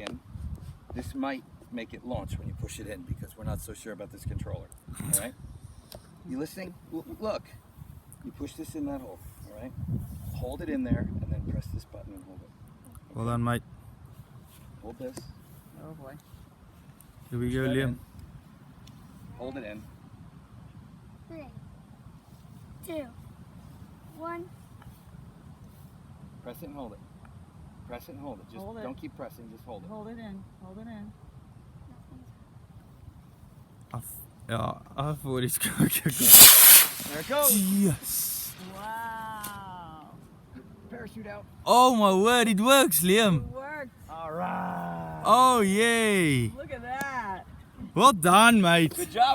in. This might make it launch when you push it in because we're not so sure about this controller. All right? You listening? Look. You push this in that hole. All right? Hold it in there and then press this button and hold it. Well done, mate. Hold this. Oh boy. Here we go, Push that Liam. in. Hold it in. 3, 2, 1. Press it and hold it. Press it and hold it. Just Hold it. don't keep pressing. Just hold it. Hold it in. Hold it in. Ja, I thought it's going to go. There it goes. Yes. Wow. Parachute out. Oh my word, it works, Liam. It worked. All right. Oh yay. Look at that. Well done, mate. Good job.